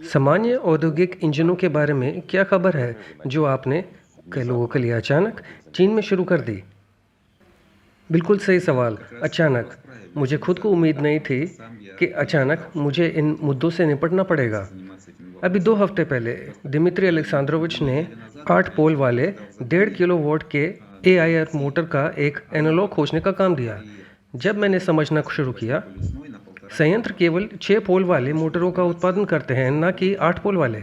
सामान्य औद्योगिक इंजनों के बारे में क्या खबर है जो आपने कई लोगों के लिए अचानक चीन में शुरू कर दी? बिल्कुल सही सवाल। अचानक मुझे खुद को उम्मीद नहीं थी कि अचानक मुझे इन मुद्दों से निपटना पड़ेगा। अभी 2 हफ्ते पहले दिमित्री अलेक्सांद्रोविच ने 8 पोल वाले 1.5 किलोवाट के एआईआर मोटर का एक एनालॉग खोजने का काम दिया। जब मैंने समझना शुरू किया, संयंत्र केवल 6 पोल वाले मोटरों का उत्पादन करते हैं, ना कि 8 पोल वाले।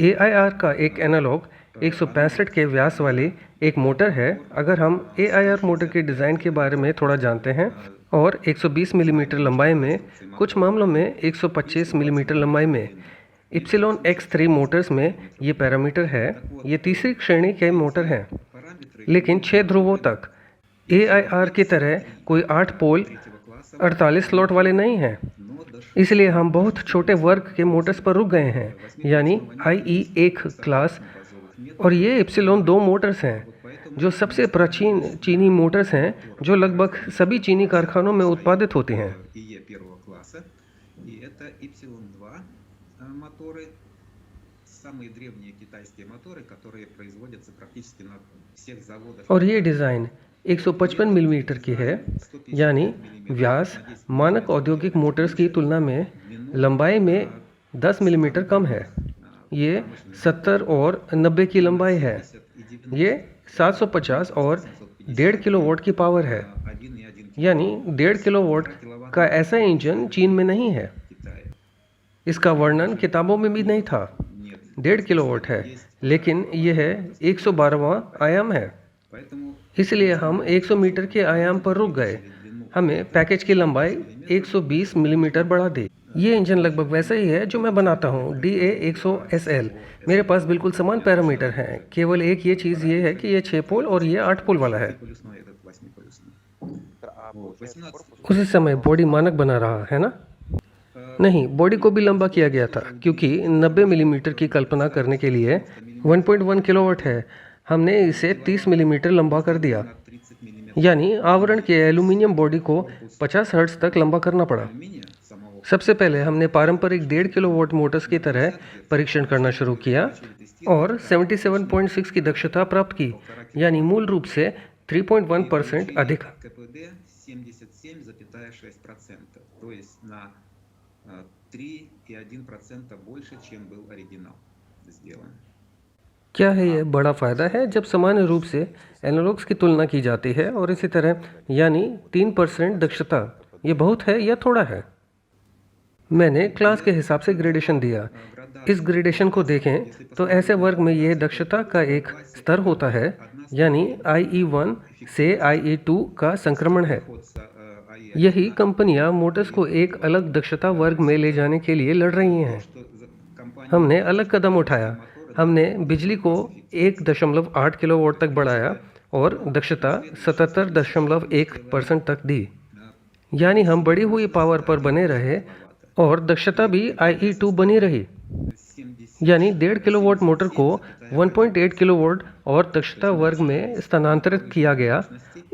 एआईआर का एक एनालॉग 165 के व्यास वाली एक मोटर है। अगर हम एआईआर मोटर के डिज़ाइन के बारे में थोड़ा जानते हैं और 120 मिलीमीटर लंबाई में, कुछ मामलों में 125 मिलीमीटर लंबाई में, इप्सिलॉन X3 मोटर्स में ये पैरामीटर है। ये तीसरी श्रेणी के मोटर हैं, लेकिन 6 ध्रुवों तक। एआईआर की तरह कोई 8 पोल 48 स्लॉट वाले नहीं हैं। इसलिए हम बहुत छोटे वर्ग के मोटर्स पर रुक गए हैं, यानी IE1 क्लास। और ये इप्सिलॉन 2 मोटर्स हैं, जो सबसे प्राचीन चीनी मोटर्स हैं, जो लगभग सभी चीनी कारखानों में उत्पादित होती हैं। और ये डिज़ाइन 155 मिलीमीटर की है, यानी व्यास मानक औद्योगिक मोटर्स की तुलना में लंबाई में 10 मिलीमीटर कम है। ये 70 और 90 की लंबाई है। ये 750 और 1.5 किलोवाट की पावर है, यानी 1.5 किलोवाट का ऐसा इंजन चीन में नहीं है। इसका वर्णन किताबों में भी नहीं था। 1.5 किलोवाट है, लेकिन यह 112वां आयाम है। इसलिए हम 100 मीटर के आयाम पर रुक गए। हमें पैकेज की लंबाई 120 मिलीमीटर बढ़ा दी। ये इंजन लगभग वैसा ही है जो मैं बनाता हूँ, DA100SL। मेरे पास बिल्कुल समान पैरामीटर हैं। केवल एक ये चीज़ ये है कि ये 6 पोल और ये 8 पोल वाला है। उसी समय बॉडी मानक बना रहा है ना? नहीं, बॉडी को भी लंबा किया गया था, क्योंकि 90 मिलीमीटर की कल्पना करने के लिए 1.1 किलोवाट है। हमने इसे 30 मिलीमीटर लंबा कर दिया, यानी आवरण के एल्यूमीनियम बॉडी को 50 हर्ट्ज तक लंबा करना पड़ा। सबसे पहले हमने पारंपरिक 1.5 किलोवाट मोटर्स की तरह परीक्षण करना शुरू किया और 77.6 की दक्षता प्राप्त की, यानी मूल रूप से 3.1% अधिक। क्या है ये बड़ा फ़ायदा है जब सामान्य रूप से एनालॉग्स की तुलना की जाती है, और इसी तरह, यानी 3% दक्षता। ये बहुत है या थोड़ा है? मैंने क्लास के हिसाब से ग्रेडेशन दिया। इस ग्रेडेशन को देखें तो ऐसे वर्ग में यह दक्षता का एक स्तर होता है, यानी IE1 से IE2 का संक्रमण है। यही कंपनियां मोटर्स को एक अलग दक्षता वर्ग में ले जाने के लिए लड़ रही हैं। हमने अलग कदम उठाया। हमने बिजली को 1.8 किलोवाट तक बढ़ाया और दक्षता 77.1% तक दी, यानी हम बढ़ी हुई पावर पर बने रहे और दक्षता भी IE2 बनी रही। यानी 1.5 किलोवाट मोटर को 1.8 किलोवाट और दक्षता वर्ग में स्थानांतरित किया गया।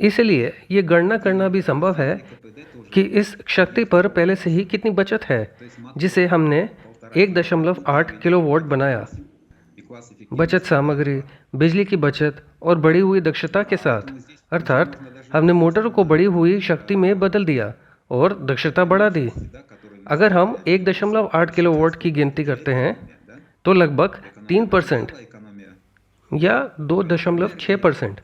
इसलिए ये गणना करना भी संभव है कि इस शक्ति पर पहले से ही कितनी बचत है, जिसे हमने 1.8 किलोवाट बनाया। बचत सामग्री, बिजली की बचत और बढ़ी हुई दक्षता के साथ, अर्थात हमने मोटर को बढ़ी हुई शक्ति में बदल दिया और दक्षता बढ़ा दी। अगर हम 1.8 किलोवाट की गिनती करते हैं तो लगभग 3% या 2.6%।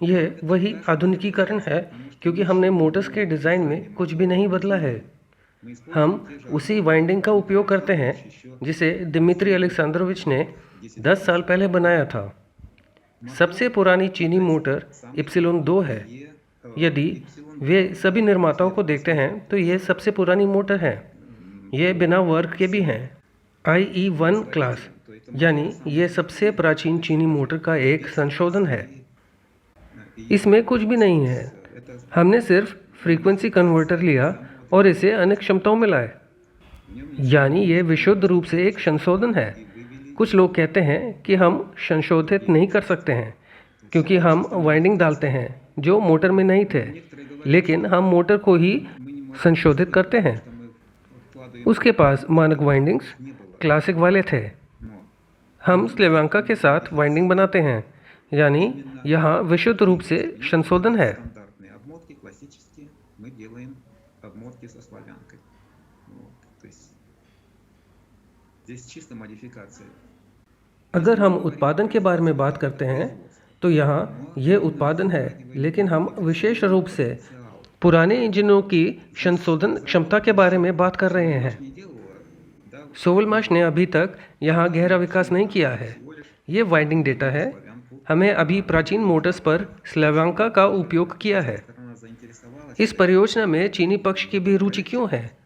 यह वही आधुनिकीकरण है, क्योंकि हमने मोटर्स के डिज़ाइन में कुछ भी नहीं बदला है। हम उसी वाइंडिंग का उपयोग करते हैं जिसे दिमित्री अलेक्सांद्रोविच ने 10 साल पहले बनाया था। सबसे पुरानी चीनी मोटर इप्सिलॉन 2 है। यदि वे सभी निर्माताओं को देखते हैं तो यह सबसे पुरानी मोटर है। ये बिना वर्ग के भी हैं। IE1 क्लास, यानी ये सबसे प्राचीन चीनी मोटर का एक संशोधन है। इसमें कुछ भी नहीं है। हमने सिर्फ फ्रीक्वेंसी कन्वर्टर लिया और इसे अनेक क्षमताओं में लाए। यानी ये विशुद्ध रूप से एक संशोधन है। कुछ लोग कहते हैं कि हम संशोधित नहीं कर सकते हैं क्योंकि हम वाइंडिंग डालते हैं जो मोटर में नहीं थे, लेकिन हम मोटर को ही संशोधित करते हैं। उसके पास मानक वाइंडिंग्स क्लासिक वाले थे। हम स्लेवांका के साथ वाइंडिंग बनाते हैं, यानी यहाँ विशुद्ध रूप से संशोधन है। अगर हम उत्पादन के बारे में बात करते हैं तो यहाँ ये उत्पादन है, लेकिन हम विशेष रूप से पुराने इंजनों की संशोधन क्षमता के बारे में बात कर रहे हैं। सोवलमाश ने अभी तक यहाँ गहरा विकास नहीं किया है। ये वाइंडिंग डेटा है। हमें अभी प्राचीन मोटर्स पर स्लेवांका का उपयोग किया है। इस परियोजना में चीनी पक्ष की भी रुचि क्यों है?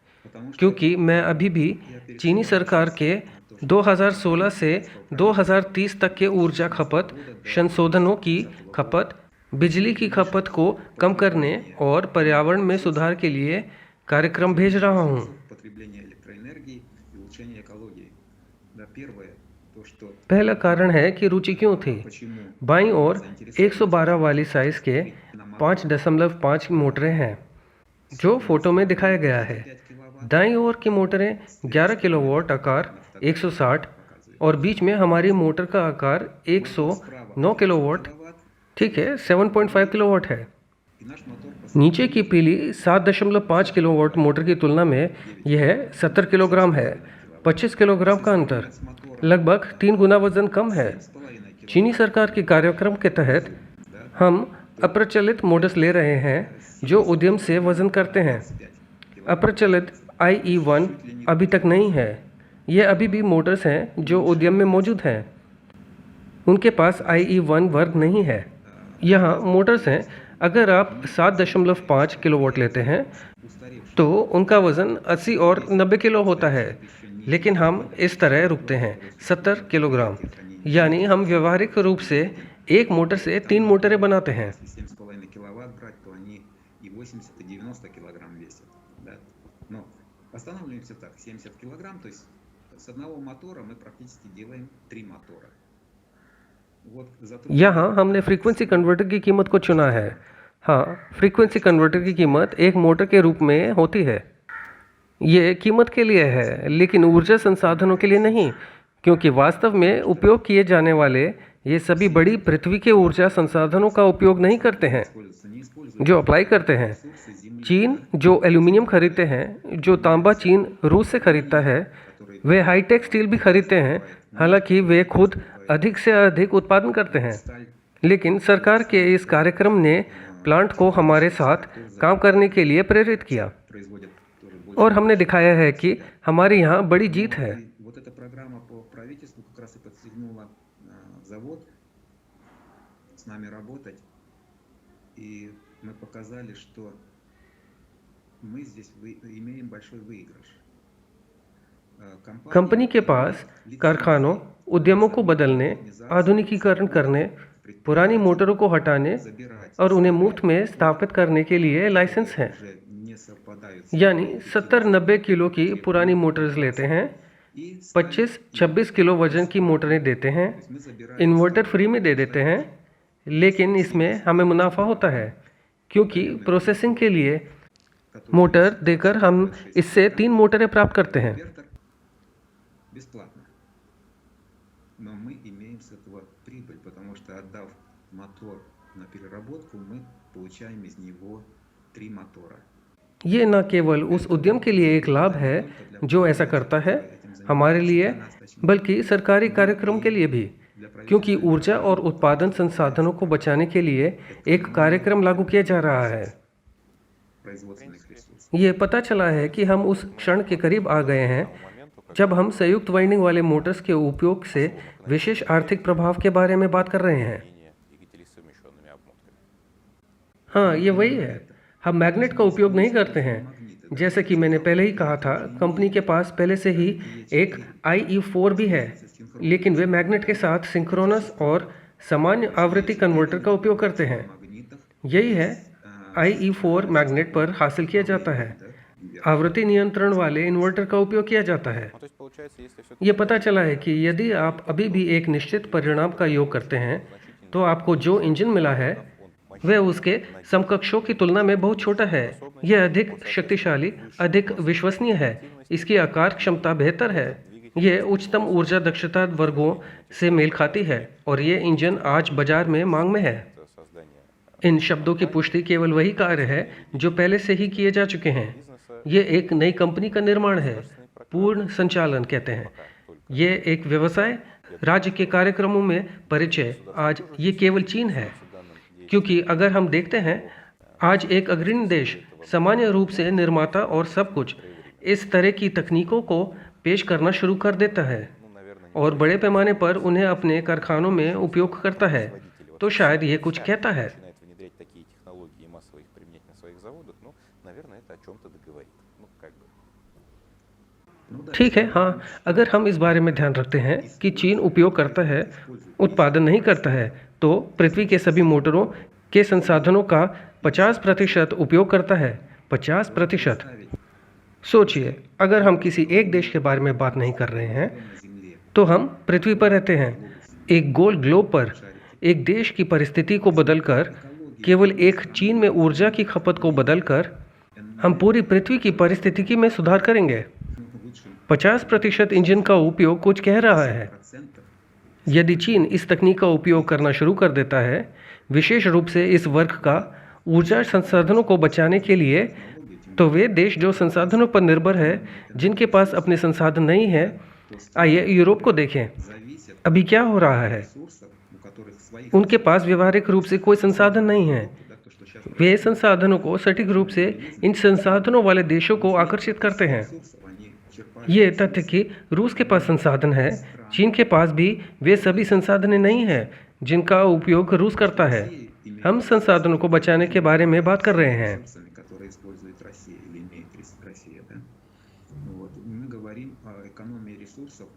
क्योंकि मैं अभी भी चीनी सरकार के 2016 से 2030 तक के ऊर्जा खपत संशोधनों की खपत, बिजली की खपत को कम करने और पर्यावरण में सुधार के लिए कार्यक्रम भेज रहा हूँ। पहला कारण है कि रुचि क्यों थी। बाईं ओर 112 वाली साइज के 5.5 मोटरें हैं जो फोटो में दिखाया गया है। दाईं ओर की मोटरें 11 किलोवाट आकार 160 और बीच में हमारी मोटर का आकार 109 किलोवाट, ठीक है, 7.5 किलोवाट है। नीचे की पीली 7.5 किलोवाट मोटर की तुलना में यह 70 किलोग्राम है। 25 किलोग्राम का अंतर, लगभग 3 गुना वजन कम है। चीनी सरकार के कार्यक्रम के तहत हम अप्रचलित मोटर्स ले रहे हैं जो उद्यम से वजन करते हैं। अप्रचलित IE1 अभी तक नहीं है। ये अभी भी मोटर्स हैं जो उद्यम में मौजूद हैं। उनके पास IE1 वर्ग नहीं है। यहाँ मोटर्स हैं। अगर आप 7.5 किलोवाट लेते हैं तो उनका वज़न 80 और 90 किलो होता है, लेकिन हम इस तरह रुकते हैं 70 किलोग्राम। यानी हम व्यवहारिक रूप से एक मोटर से 3 मोटरें बनाते हैं। Останавливаемся так, 70 килограмм, то есть с одного мотора мы практически делаем 3 мотора. यहाँ हमने फ्रीक्वेंसी कन्वर्टर की कीमत को चुना है। हाँ, फ्रीक्वेंसी कन्वर्टर की कीमत एक मोटर के रूप में होती है। ये कीमत के लिए है, लेकिन ऊर्जा संसाधनों के लिए नहीं, क्योंकि वास्तव में उपयोग किए जाने वाले ये सभी बड़ी पृथ्वी के ऊर्जा संसाधनों का उपयोग नहीं करते हैं जो अप्लाई करते हैं। चीन जो एल्यूमिनियम खरीदते हैं, जो तांबा चीन रूस से खरीदता है, वे हाईटेक स्टील भी खरीदते हैं, हालांकि वे खुद अधिक से अधिक उत्पादन करते हैं। लेकिन सरकार के इस कार्यक्रम ने प्लांट को हमारे साथ काम करने के लिए प्रेरित किया और हमने दिखाया है कि हमारे यहाँ बड़ी जीत है। कंपनी के पास कारखानों, उद्यमों को बदलने, आधुनिकीकरण करने, पुरानी मोटरों को हटाने और उन्हें मुफ्त में स्थापित करने के लिए लाइसेंस हैं। यानी 70-90 किलो की पुरानी मोटर्स लेते हैं, 25-26 किलो वजन की मोटरें देते हैं, इन्वर्टर फ्री में दे देते हैं, लेकिन इसमें हमें मुनाफा होता है क्योंकि प्रोसेसिंग के लिए मोटर देकर हम इससे 3 मोटरें प्राप्त करते हैं। ये न केवल उस उद्यम के लिए एक लाभ है जो ऐसा करता है हमारे लिए, बल्कि सरकारी कार्यक्रम के लिए भी, क्योंकि ऊर्जा और उत्पादन संसाधनों को बचाने के लिए एक कार्यक्रम लागू किया जा रहा है। ये पता चला है कि हम उस क्षण के करीब आ गए हैं जब हम संयुक्त वाइंडिंग वाले मोटर्स के उपयोग से विशेष आर्थिक प्रभाव के बारे में बात कर रहे हैं। हाँ, ये वही है। हम मैग्नेट का उपयोग नहीं करते हैं। जैसे कि मैंने पहले ही कहा था, कंपनी के पास पहले से ही एक IE4 भी है, लेकिन वे मैग्नेट के साथ सिंक्रोनस और सामान्य आवृत्ति कन्वर्टर का उपयोग करते हैं। यही है IE4 मैग्नेट पर हासिल किया जाता है। инвертор. आवृत्ति नियंत्रण वाले इन्वर्टर का उपयोग किया जाता है। Ну, то есть, получается, если все-таки ये पता चला है कि यदि आप अभी भी एक निश्चित परिणाम का योग करते हैं तो आपको जो इंजन मिला है वह उसके समकक्षों की तुलना में बहुत छोटा है। यह अधिक शक्तिशाली, अधिक विश्वसनीय है, इसकी आकार क्षमता बेहतर है, यह उच्चतम ऊर्जा दक्षता वर्गों से मेल खाती है और ये इंजन आज बाजार में मांग में है। это создание इन शब्दों की पुष्टि केवल वही कार्य है जो पहले से ही किए जा चुके हैं। ये एक नई कंपनी का निर्माण है, पूर्ण संचालन कहते हैं। ये एक व्यवसाय राज्य के कार्यक्रमों में परिचय, आज ये केवल चीन है। क्योंकि अगर हम देखते हैं, आज एक अग्रणी देश सामान्य रूप से निर्माता और सब कुछ इस तरह की तकनीकों को पेश करना शुरू कर देता है और बड़े पैमाने पर उन्हें अपने कारखानों में उपयोग करता है, तो शायद ये कुछ कहता है। начинает внедрять такие технологии и массово их применять на своих заводах, ну, наверное, это о чем-то договорит. Ну, как бы. Ну да, ठीक है, हाँ, अगर हम इस बारे में ध्यान रखते हैं कि चीन उपयोग करता है, उत्पादन नहीं करता है, तो पृथ्वी के सभी मोटरों के संसाधनों का 50% उपयोग करता है। 50%। सोचिए, अगर हम किसी एक देश के बारे में बात नहीं कर रहे हैं, на Земле तो हम पृथ्वी पर रहते हैं। एक गोल ग्लोब पर एक देश की परिस्थिति को बदलकर, केवल एक चीन में ऊर्जा की खपत को बदलकर, हम पूरी पृथ्वी की परिस्थिति में सुधार करेंगे। лучше 50% इंजन का उपयोग कुछ कह रहा है। процентов यदि चीन इस तकनीक का उपयोग करना शुरू कर देता है, विशेष रूप से इस वर्ग का ऊर्जा संसाधनों को बचाने के लिए, तो वे देश जो संसाधनों पर निर्भर है, जिनके पास अपने संसाधन नहीं है, आइए यूरोप को देखें। зависят अभी क्या हो रहा है? ресурсов, у которых своих उनके पास व्यवहारिक रूप से कोई संसाधन नहीं है। да, то, что сейчас वे संसाधनों को सटीक रूप से इन संसाधनों वाले देशों को आकर्षित करते हैं। ресурсов они черпают ये तथ्य कि रूस के पास संसाधन है, चीन के पास भी वे सभी संसाधन नहीं हैं जिनका उपयोग रूस करता है। हम संसाधनों को बचाने के बारे में बात कर रहे हैं। ресурсами, которые использует Россия или имеет Россия, да? Вот. Мы говорим о экономии ресурсов.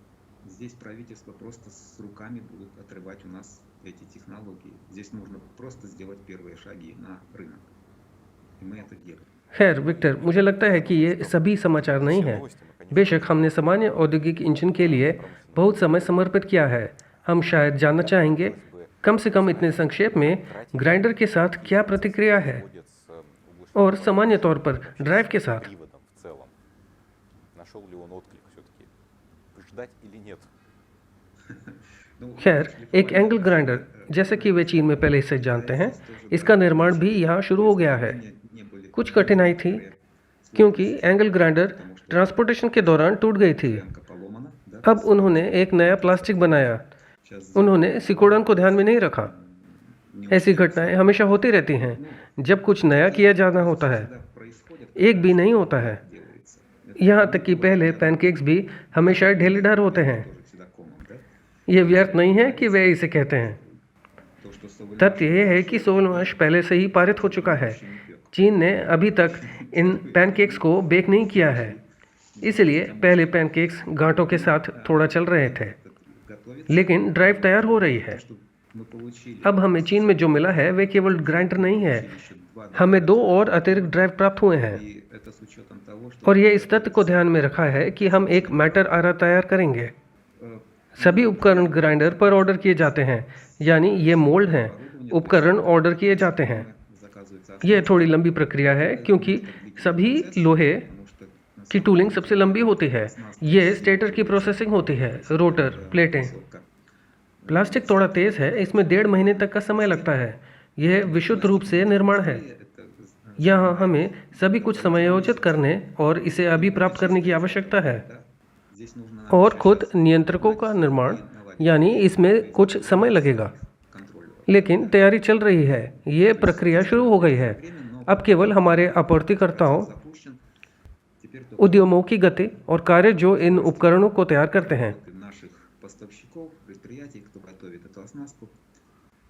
Здесь правительство просто с руками будут отрывать у нас эти технологии. Здесь нужно просто сделать первые шаги на рынок. И мы это делаем. खैर विक्टर, मुझे लगता है कि ये सभी समाचार नहीं हैं। बेशक हमने सामान्य औद्योगिक इंजन के लिए बहुत समय समर्पित किया है। हम शायद जानना चाहेंगे, कम से कम इतने संक्षेप में, ग्राइंडर के साथ क्या प्रतिक्रिया है Будет с और सामान्य तौर पर ड्राइव के साथ। приводом в целом. Нашел ли он отклик все-таки? Ждать или нет? Ну, खैर, एक एंगल ग्राइंडर, जैसे कि वे चीन में पहले से जानते हैं, इसका निर्माण भी यहाँ शुरू हो गया है। не были कुछ कठिनाई थी क्योंकि एंगल ग्राइंडर ट्रांसपोर्टेशन के दौरान टूट गई थी। рамка поломана, да? अब उन्होंने एक नया प्लास्टिक बनाया। Сейчас उन्होंने सिकुड़न को ध्यान में नहीं रखा। ऐसी घटनाएं हमेशा होती रहती हैं जब कुछ नया किया जाना होता है। когда происходит, एक भी नहीं होता है। делается. यहाँ तक कि पहले पैनकेक्स भी हमेशा ढीलेदार होते हैं। Тоже всегда комом, да? ये व्यर्थ नहीं है कि वे इसे कहते हैं। То, что современный तथ्य यह है कि सोलमाश पहले से ही पारित हो चुका है। चीन ने अभी तक इन पैनकेक्स को बेक नहीं किया है, इसलिए पहले पैनकेक्स गांठों के साथ थोड़ा चल रहे थे, готовится, लेकिन ड्राइव तैयार हो रही है। что мы получили अब हमें चीन में जो मिला है वे केवल ग्राइंडर नहीं है, еще два, हमें 2 और अतिरिक्त ड्राइव प्राप्त हुए हैं। и это с учетом того, что और ये इस तथ्य को ध्यान में रखा है कि हम एक मैटर आरा तैयार करेंगे। э, सभी उपकरण ग्राइंडर पर ऑर्डर किए जाते हैं, यानी ये मोल्ड हैं, उपकरण ऑर्डर किए जाते हैं। заказывается ये थोड़ी लंबी प्रक्रिया है क्योंकि सभी लोहे потому что на की टूलिंग सबसे लंबी होती है। ये स्टेटर की प्रोसेसिंग होती है, रोटर, प्लेटें। высоко. प्लास्टिक थोड़ा तेज है, इसमें 1.5 महीने तक का समय लगता है। यह विशुद्ध रूप से निर्माण है। Это यहाँ हमें सभी कुछ समायोजित करने और इसे अभी प्राप्त करने की आवश्यकता है। да, здесь нужно और खुद नियंत्रकों का निर्माण, यानी इसमें कुछ समय लगेगा, контроль. लेकिन तैयारी चल रही है। ये प्रक्रिया शुरू हो गई है। अब केवल हमारे आपूर्तिकर्ताओं, Запущен. Теперь только उद्यमों की गति और कार्य जो इन उपकरणों को तैयार करते हैं। наших поставщиков, предприятий, кто готовит эту оснастку.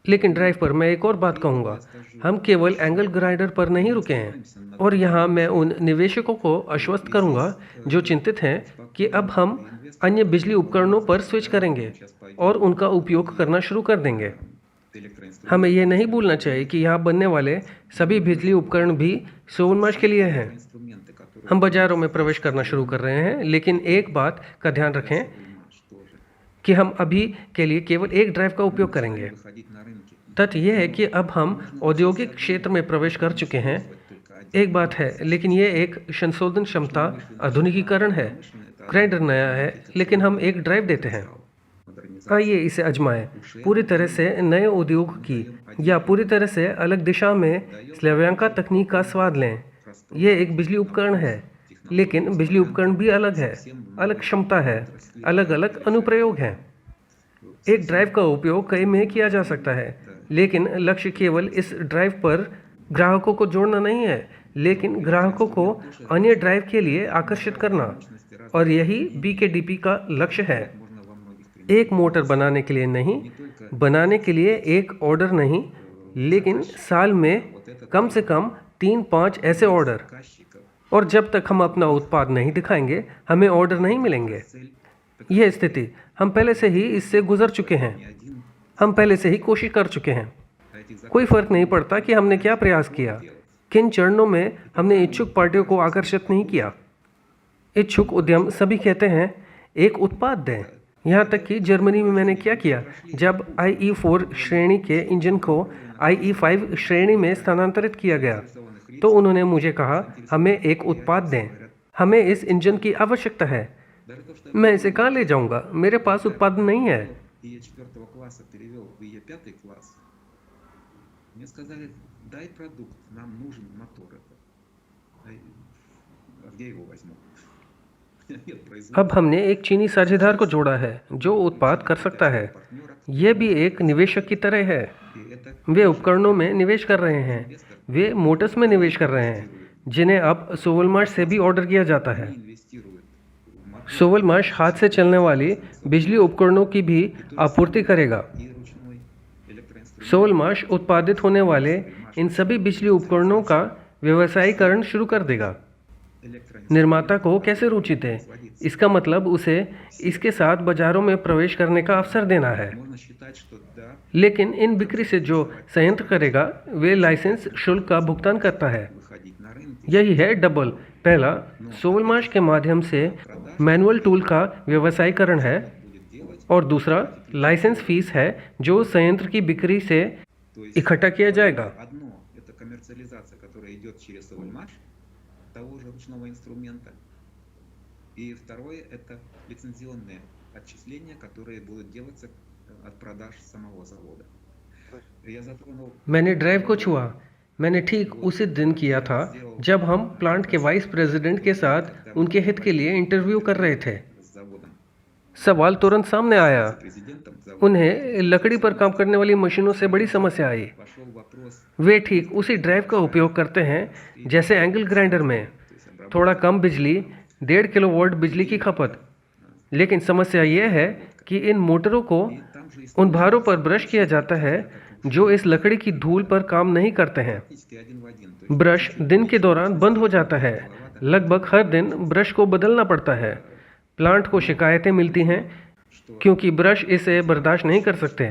लेकिन ड्राइव पर मैं एक और बात कहूँगा, हम केवल एंगल ग्राइंडर पर नहीं रुके हैं। और यहाँ मैं उन निवेशकों को आश्वस्त करूँगा जो चिंतित हैं कि अब हम अन्य बिजली उपकरणों पर स्विच करेंगे और उनका उपयोग करना शुरू कर देंगे। Электроинструмент. हमें यह नहीं भूलना चाहिए कि यहाँ बनने वाले सभी बिजली उपकरण भी सोनमार्श के लिए हैं। Инструменты, которые हम बाजारों में प्रवेश करना शुरू कर रहे हैं, लेकिन एक बात का ध्यान रखें Совольмаш тоже. कि हम अभी के लिए केवल एक ड्राइव का उपयोग करेंगे। Выходить на рынки. तथ्य यह है कि अब हम औद्योगिक क्षेत्र में प्रवेश कर चुके हैं। एक बात है, लेकिन ये एक संशोधन क्षमता आधुनिकीकरण है। ग्राइंडर नया है, लेकिन हम एक ड्राइव देते हैं। आइए इसे आजमाएं। पूरी तरह से नए उद्योग की या पूरी तरह से अलग दिशा में स्लाव्यांका तकनीक का स्वाद लें। ये एक बिजली उपकरण है, लेकिन बिजली उपकरण भी अलग है, अलग क्षमता है, अलग अलग अनुप्रयोग हैं। एक ड्राइव का उपयोग कई में किया जा सकता है, लेकिन लक्ष्य केवल इस ड्राइव पर ग्राहकों को जोड़ना नहीं है, लेकिन ग्राहकों को अन्य ड्राइव के लिए आकर्षित करना। और यही BKDP का लक्ष्य है। एक मोटर बनाने के लिए नहीं, बनाने के लिए एक ऑर्डर नहीं, लेकिन साल में कम से कम 3-5 ऐसे ऑर्डर। और जब तक हम अपना उत्पाद नहीं दिखाएंगे, हमें ऑर्डर नहीं मिलेंगे। यह स्थिति हम पहले से ही इससे गुजर चुके हैं। हम पहले से ही कोशिश कर चुके हैं। कोई फर्क नहीं पड़ता कि हमने क्या प्रयास किया, किन चरणों में हमने इच्छुक पार्टियों को आकर्षित नहीं किया। इच्छुक उद्यम सभी कहते हैं एक उत्पाद दें। यहाँ तक कि जर्मनी में मैंने क्या किया, जब IE4 श्रेणी के इंजन को IE5 श्रेणी में स्थानांतरित किया गया, तो उन्होंने मुझे कहा हमें एक उत्पाद दें, हमें इस इंजन की आवश्यकता है। मैं इसे कहाँ ले जाऊँगा, मेरे पास उत्पादन नहीं है। И я 4 класса перевел в ее 5 класс. Мне сказали, дай продукт, нам нужен мотор этот. А где его возьму? Нет производства. अब हमने एक चीनी साझेदार को जोड़ा है जो उत्पाद कर सकता है। यह भी एक निवेशक की तरह है। И это वे उपकरणों में निवेश कर रहे हैं, वे मोटर्स में निवेश कर रहे हैं, जिन्हें अब सोवलमाश से भी ऑर्डर किया जाता है। инвестирует в мотор सोवलमाश हाथ से चलने वाली बिजली उपकरणों की भी आपूर्ति करेगा। и ручной электроинструмент. सोवलमाश उत्पादित होने वाले इन सभी बिजली उपकरणों का व्यवसायीकरण शुरू कर देगा। Электроинструмент. निर्माता को कैसे रुचि दें, इसका मतलब उसे इसके साथ बाजारों में प्रवेश करने का अवसर देना है। Можно считать, что да, लेकिन इन बिक्री से जो संयंत्र करेगा, वे लाइसेंस शुल्क का भुगतान करता है। выходить на रынки. यही है डबल। पहला, सोवलमाश के माध्यम से मैनुअल टूल का व्यवसायीकरण है, Будет делать. और दूसरा लाइसेंस फीस है जो संयंत्र की बिक्री से То есть इकट्ठा किया जाएगा। одно это коммерциализация, которая идет через Совольмаш, того же ручного инструмента. И второе это лицензионные отчисления, которые будут делаться от продаж самого завода. Я затронул मैंने ड्राइव को छुआ। मैंने ठीक उसी दिन किया था जब हम प्लांट के वाइस प्रेसिडेंट के साथ उनके हित के लिए इंटरव्यू कर रहे थे। с заводом, सवाल तुरंत सामने आया। с президентом завода. उन्हें लकड़ी पर काम करने वाली मशीनों से बड़ी समस्या आई। Пошел вопрос, वे ठीक उसी ड्राइव का उपयोग करते हैं जैसे एंगल ग्राइंडर में। то есть обработка. थोड़ा कम बिजली, 1.5 किलोवाट बिजली की खपत। लेकिन समस्या यह है कि इन मोटरों को И там же उन भारों पर ब्रश किया जाता है जो इस लकड़ी की धूल पर काम नहीं करते हैं। практически один в один. То есть ब्रश दिन के दौरान बंद हो जाता है। लगभग हर दिन ब्रश को बदलना पड़ता है। प्लांट को शिकायतें मिलती हैं что क्योंकि ब्रश इसे बर्दाश्त नहीं कर सकते।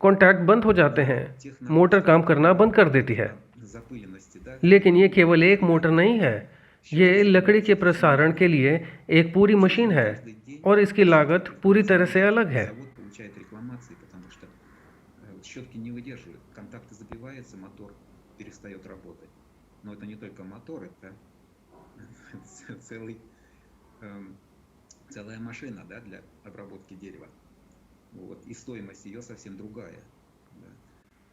कॉन्टैक्ट बंद हो जाते हैं, मोटर काम करना बंद कर देती है। запыленности, да, लेकिन ये केवल एक मोटर नहीं है, ये लकड़ी के प्रसारण के लिए एक पूरी मशीन है और इसकी लागत पूरी तरह से अलग है। завод получает рекламации, потому что щетки не выдерживают, контакты забиваются, мотор перестает работать. Но это не только мотор, это целый, целая машина, да, для обработки дерева. Вот. И стоимость ее совсем другая. Да.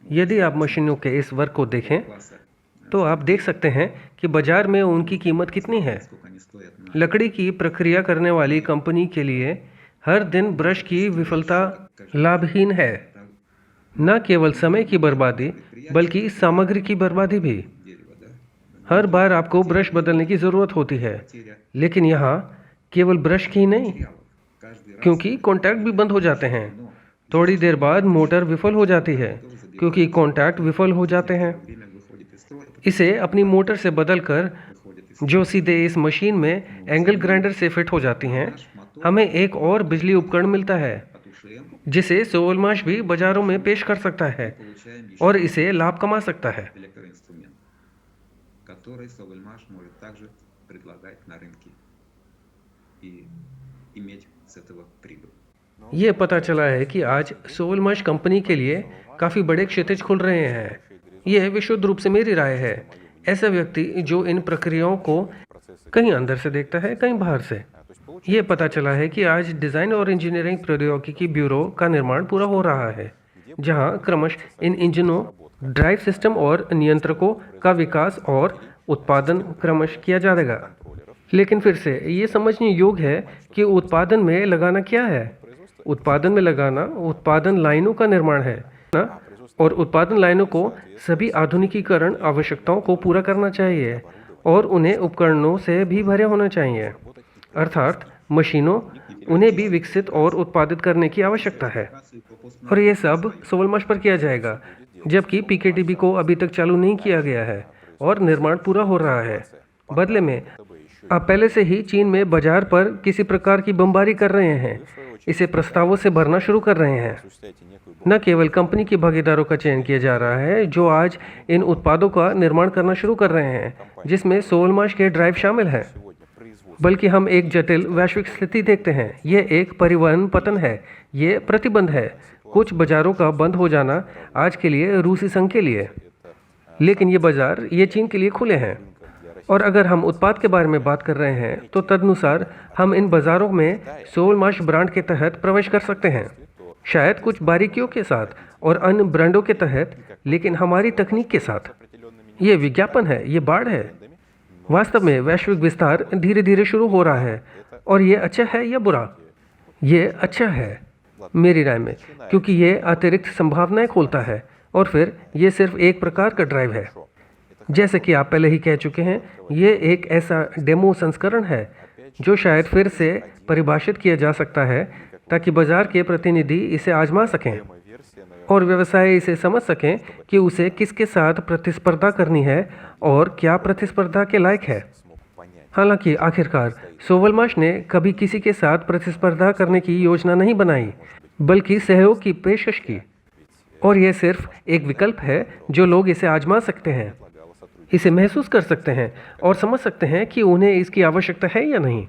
यदि आप मशीनों के इस वर्क को देखें Класса, तो आप देख सकते हैं कि बाजार में उनकी कीमत कितनी है। сколько они стоят на लकड़ी की प्रक्रिया करने वाली कंपनी के लिए हर दिन ब्रश की विफलता लाभहीन है। न केवल समय की बर्बादी बल्कि सामग्री की बर्बादी भी। дерево, да, हर बार आपको ब्रश बदलने की ज़रूरत होती है, потеря लेकिन यहाँ केवल ब्रश की ही नहीं, материалов. Каждый раз क्योंकि कॉन्टैक्ट भी बंद हो जाते हैं। थोड़ी देर बाद मोटर विफल हो जाती है क्योंकि कॉन्टैक्ट विफल हो जाते हैं। время выходит из строя, इसे अपनी मोटर से बदलकर выходит из जो सीधे इस मशीन में एंगल ग्राइंडर से फिट हो जाती हैं, हमें एक और बिजली उपकरण मिलता है потушаем, जिसे सोवलमाश भी बाजारों में पेश कर सकता है получаем еще और इसे लाभ कमा सकता है। электроинструмент, который Совольмаш может также предлагать на рынке и иметь с этого прибыль. ये पता चला है कि आज सोलमाश कंपनी के लिए काफ़ी बड़े क्षितिज खुल रहे हैं। यह विशुद्ध रूप से मेरी राय है। ऐसा व्यक्ति जो इन प्रक्रियाओं को कहीं अंदर से देखता है, कहीं बाहर से। ये पता चला है कि आज डिज़ाइन और इंजीनियरिंग प्रौद्योगिकी ब्यूरो का निर्माण पूरा हो रहा है, जहां क्रमशः इन इंजनों, ड्राइव सिस्टम और नियंत्रकों का विकास और उत्पादन क्रमशः किया जाएगा। लेकिन फिर से ये समझने योग्य है कि उत्पादन में लगाना क्या है। उत्पादन में लगाना उत्पादन लाइनों का निर्माण है ना, और उत्पादन लाइनों को सभी आधुनिकीकरण आवश्यकताओं को पूरा करना चाहिए और उन्हें उपकरणों से भी भरे होना चाहिए, अर्थात मशीनों, उन्हें भी विकसित और उत्पादित करने की आवश्यकता है। और ये सब सोलमाश पर किया जाएगा, जबकि पीकेटीबी को अभी तक चालू नहीं किया गया है और निर्माण पूरा हो रहा है। बदले में आप पहले से ही चीन में बाजार पर किसी प्रकार की बमबारी कर रहे हैं, इसे प्रस्तावों से भरना शुरू कर रहे हैं। न केवल कंपनी के भागीदारों का चयन किया जा रहा है जो आज इन उत्पादों का निर्माण करना शुरू कर रहे हैं, जिसमें सोलमाश के ड्राइव शामिल हैं, बल्कि हम एक जटिल वैश्विक स्थिति देखते हैं। यह एक परिवहन पतन है, ये प्रतिबंध है। कुछ बाजारों का बंद हो जाना आज के लिए रूसी संघ के लिए, लेकिन ये बाजार ये चीन के लिए खुले हैं। और अगर हम उत्पाद के बारे में बात कर रहे हैं तो तदनुसार हम इन बाज़ारों में सोलमाश ब्रांड के तहत प्रवेश कर सकते हैं, शायद कुछ बारीकियों के साथ और अन्य ब्रांडों के तहत, लेकिन हमारी तकनीक के साथ। ये विज्ञापन है, ये बाढ़ है। वास्तव में वैश्विक विस्तार धीरे धीरे शुरू हो रहा है, और ये अच्छा है या बुरा? ये अच्छा है मेरी राय में, क्योंकि ये अतिरिक्त संभावनाएं खोलता है और फिर ये सिर्फ एक प्रकार का ड्राइव है। जैसे कि आप पहले ही कह चुके हैं, ये एक ऐसा डेमो संस्करण है जो शायद फिर से परिभाषित किया जा सकता है ताकि बाजार के प्रतिनिधि इसे आजमा सकें और व्यवसाय इसे समझ सकें कि उसे किसके साथ प्रतिस्पर्धा करनी है और क्या प्रतिस्पर्धा के लायक है। हालांकि आखिरकार सोलमाश ने कभी किसी के साथ प्रतिस्पर्धा करने की योजना नहीं बनाई, बल्कि सहयोग की पेशकश की, और यह सिर्फ एक विकल्प है जो लोग इसे आजमा सकते हैं, इसे महसूस कर सकते हैं और समझ सकते हैं कि उन्हें इसकी आवश्यकता है या नहीं।